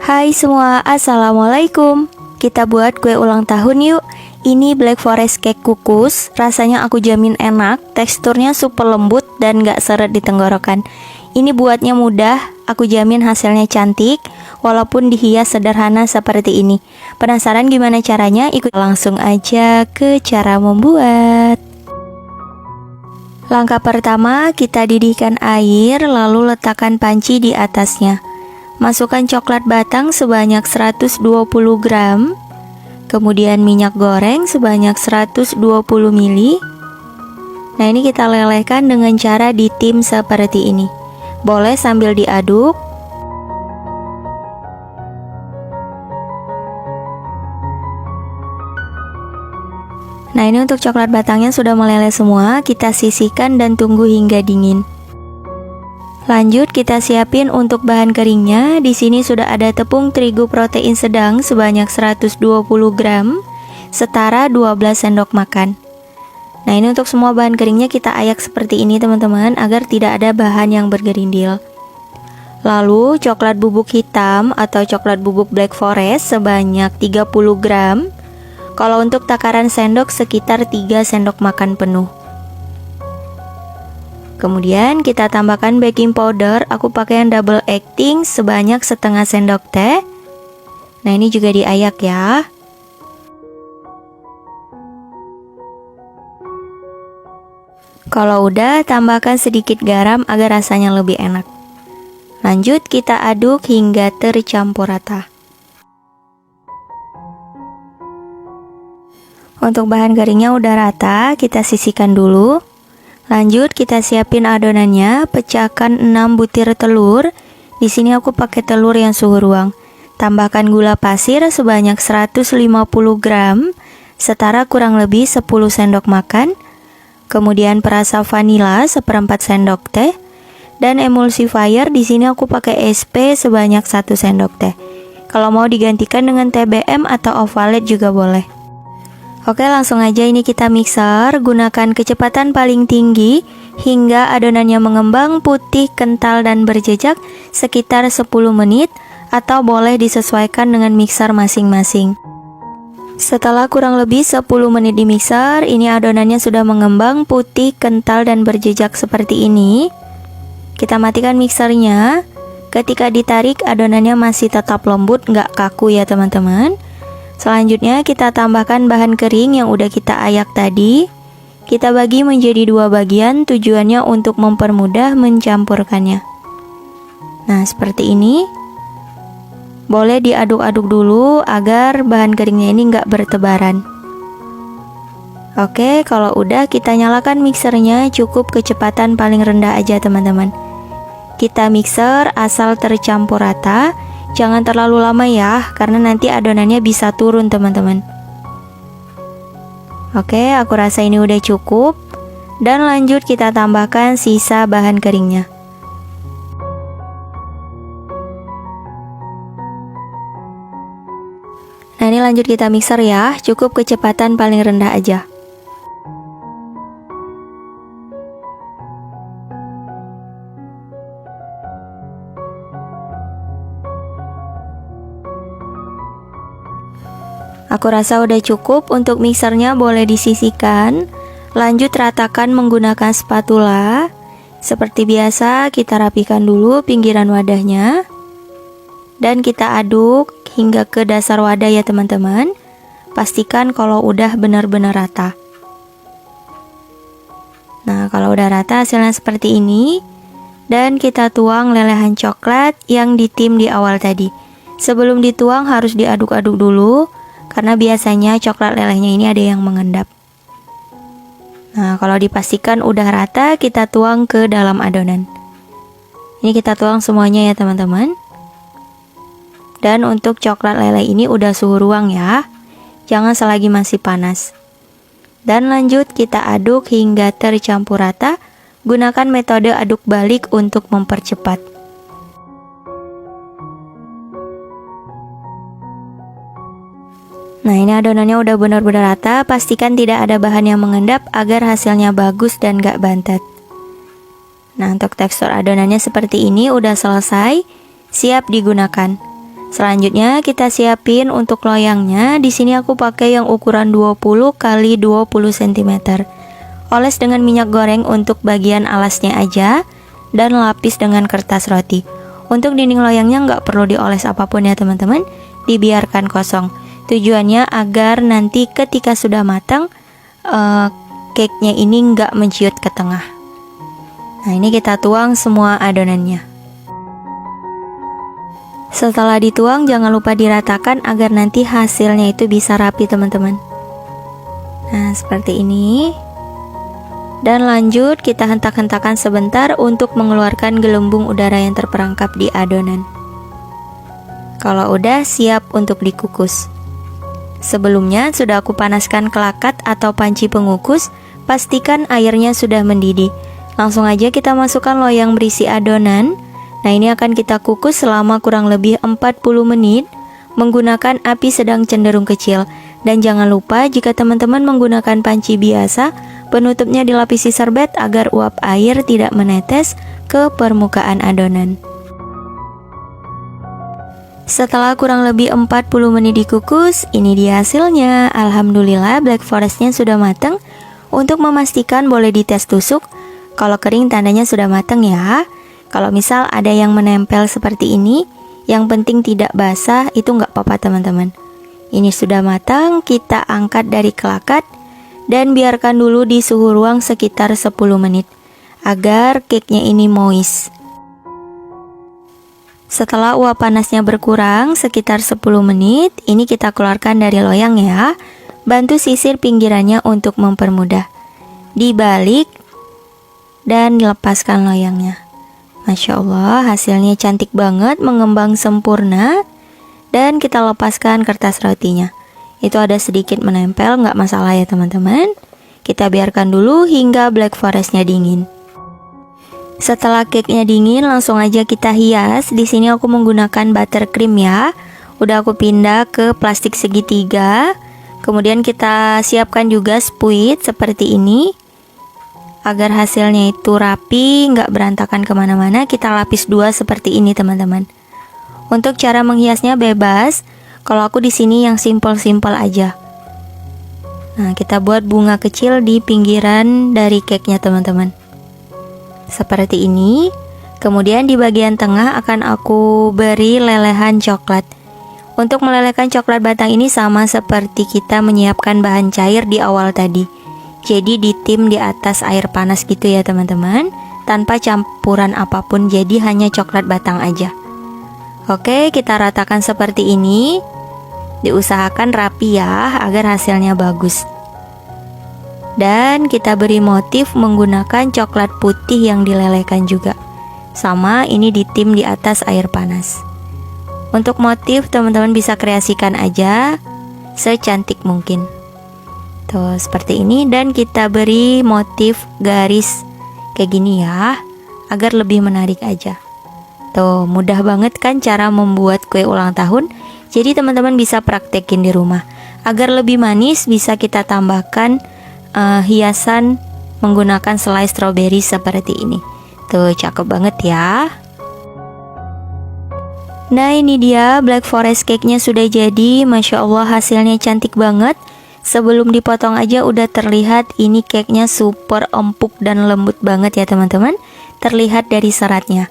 Hai semua, assalamualaikum. Kita buat kue ulang tahun yuk. Ini black forest cake kukus. Rasanya aku jamin enak, teksturnya super lembut dan gak seret di tenggorokan. Ini buatnya mudah, aku jamin hasilnya cantik, walaupun dihias sederhana seperti ini. Penasaran gimana caranya? Ikut langsung aja ke cara membuat. Langkah pertama, kita didihkan air, lalu letakkan panci di atasnya. Masukkan coklat batang sebanyak 120 gram, kemudian minyak goreng sebanyak 120 ml. Nah, ini kita lelehkan dengan cara ditim seperti ini. Boleh sambil diaduk. Nah, ini untuk coklat batangnya sudah meleleh semua, kita sisihkan dan tunggu hingga dingin. Lanjut kita siapin untuk bahan keringnya. Di sini sudah ada tepung terigu protein sedang sebanyak 120 gram, setara 12 sendok makan. Nah, ini untuk semua bahan keringnya kita ayak seperti ini teman-teman, agar tidak ada bahan yang bergerindil. Lalu coklat bubuk hitam atau coklat bubuk black forest sebanyak 30 gram. Kalau untuk takaran sendok sekitar 3 sendok makan penuh. Kemudian kita tambahkan baking powder, aku pakai yang double acting sebanyak setengah sendok teh. Nah, ini juga diayak ya. Kalau udah, tambahkan sedikit garam agar rasanya lebih enak. Lanjut kita aduk hingga tercampur rata. Untuk bahan keringnya udah rata, kita sisihkan dulu. Lanjut kita siapin adonannya, pecahkan 6 butir telur. Di sini aku pakai telur yang suhu ruang. Tambahkan gula pasir sebanyak 150 gram, setara kurang lebih 10 sendok makan. Kemudian perasa vanila seperempat sendok teh dan emulsifier di sini aku pakai SP sebanyak 1 sendok teh. Kalau mau digantikan dengan TBM atau ovalet juga boleh. Oke, langsung aja ini kita mixer, gunakan kecepatan paling tinggi hingga adonannya mengembang putih, kental dan berjejak sekitar 10 menit atau boleh disesuaikan dengan mixer masing-masing. Setelah kurang lebih 10 menit di mixer, ini adonannya sudah mengembang putih, kental dan berjejak seperti ini. Kita matikan mixernya. Ketika ditarik adonannya masih tetap lembut, nggak kaku ya teman-teman. Selanjutnya kita tambahkan bahan kering yang udah kita ayak tadi. Kita bagi menjadi 2 bagian, tujuannya untuk mempermudah mencampurkannya. Nah, seperti ini. Boleh diaduk-aduk dulu agar bahan keringnya ini nggak bertebaran. Oke, kalau udah kita nyalakan mixernya, cukup kecepatan paling rendah aja teman-teman. Kita mixer asal tercampur rata. Jangan terlalu lama ya, karena nanti adonannya bisa turun teman-teman. Oke, aku rasa ini udah cukup. Dan lanjut kita tambahkan sisa bahan keringnya. Nah, ini lanjut kita mixer ya, cukup kecepatan paling rendah aja. Aku rasa udah cukup, untuk mixernya boleh disisihkan. Lanjut ratakan menggunakan spatula. Seperti biasa kita rapikan dulu pinggiran wadahnya. Dan kita aduk hingga ke dasar wadah ya teman-teman. Pastikan kalau udah benar-benar rata. Nah, kalau udah rata hasilnya seperti ini. Dan kita tuang lelehan coklat yang ditim di awal tadi. Sebelum dituang harus diaduk-aduk dulu, karena biasanya coklat lelehnya ini ada yang mengendap. Nah, kalau dipastikan udah rata, kita tuang ke dalam adonan. Ini kita tuang semuanya ya teman-teman. Dan untuk coklat leleh ini udah suhu ruang ya. Jangan selagi masih panas. Dan lanjut kita aduk hingga tercampur rata. Gunakan metode aduk balik untuk mempercepat. Nah, ini adonannya udah benar-benar rata, pastikan tidak ada bahan yang mengendap agar hasilnya bagus dan gak bantet. Nah, untuk tekstur adonannya seperti ini udah selesai, siap digunakan. Selanjutnya kita siapin untuk loyangnya. Di sini aku pakai yang ukuran 20 x 20 cm. Oles dengan minyak goreng untuk bagian alasnya aja, dan lapis dengan kertas roti. Untuk dinding loyangnya nggak perlu dioles apapun ya teman-teman, dibiarkan kosong. Tujuannya agar nanti ketika sudah matang, cake-nya ini nggak menciut ke tengah. Nah, ini kita tuang semua adonannya. Setelah dituang, jangan lupa diratakan agar nanti hasilnya itu bisa rapi teman-teman. Nah, seperti ini. Dan lanjut kita hentak-hentakan sebentar untuk mengeluarkan gelembung udara yang terperangkap di adonan. Kalau udah, siap untuk dikukus. Sebelumnya sudah aku panaskan kelakat atau panci pengukus. Pastikan airnya sudah mendidih. Langsung aja kita masukkan loyang berisi adonan. Nah, ini akan kita kukus selama kurang lebih 40 menit menggunakan api sedang cenderung kecil. Dan jangan lupa jika teman-teman menggunakan panci biasa, penutupnya dilapisi serbet agar uap air tidak menetes ke permukaan adonan. Setelah kurang lebih 40 menit dikukus, ini dia hasilnya. Alhamdulillah black forestnya sudah matang. Untuk memastikan boleh dites tusuk. Kalau kering tandanya sudah matang ya. Kalau misal ada yang menempel seperti ini, yang penting tidak basah, itu nggak apa-apa teman-teman. Ini sudah matang, kita angkat dari kelakat dan biarkan dulu di suhu ruang sekitar 10 menit agar cake-nya ini moist. Setelah uap panasnya berkurang sekitar 10 menit, ini kita keluarkan dari loyang ya. Bantu sisir pinggirannya untuk mempermudah. Dibalik dan lepaskan loyangnya. Masya Allah, hasilnya cantik banget, mengembang sempurna. Dan kita lepaskan kertas rotinya. Itu ada sedikit menempel, nggak masalah ya teman-teman. Kita biarkan dulu hingga black forestnya dingin. Setelah cake-nya dingin, langsung aja kita hias. Di sini aku menggunakan buttercream ya. Udah aku pindah ke plastik segitiga. Kemudian kita siapkan juga spuit seperti ini. Agar hasilnya itu rapi, nggak berantakan kemana-mana, kita lapis dua seperti ini teman-teman. Untuk cara menghiasnya bebas. Kalau aku di sini yang simple-simple aja. Nah, kita buat bunga kecil di pinggiran dari cake-nya teman-teman. Seperti ini. Kemudian di bagian tengah akan aku beri lelehan coklat. Untuk melelehkan coklat batang ini sama seperti kita menyiapkan bahan cair di awal tadi. Jadi ditim di atas air panas gitu ya teman-teman, tanpa campuran apapun, jadi hanya coklat batang aja. Oke, kita ratakan seperti ini. Diusahakan rapi ya, agar hasilnya bagus. Dan kita beri motif menggunakan coklat putih yang dilelehkan juga. Sama, ini ditim di atas air panas. Untuk motif teman-teman bisa kreasikan aja secantik mungkin. Tuh, seperti ini. Dan kita beri motif garis kayak gini ya, agar lebih menarik aja. Tuh, mudah banget kan cara membuat kue ulang tahun. Jadi teman-teman bisa praktekin di rumah. Agar lebih manis, bisa kita tambahkan hiasan menggunakan selai stroberi seperti ini. Tuh, cakep banget ya. Nah, ini dia black forest cake-nya sudah jadi. Masya Allah, hasilnya cantik banget. Sebelum dipotong aja udah terlihat ini cake-nya super empuk dan lembut banget ya teman-teman. Terlihat dari seratnya.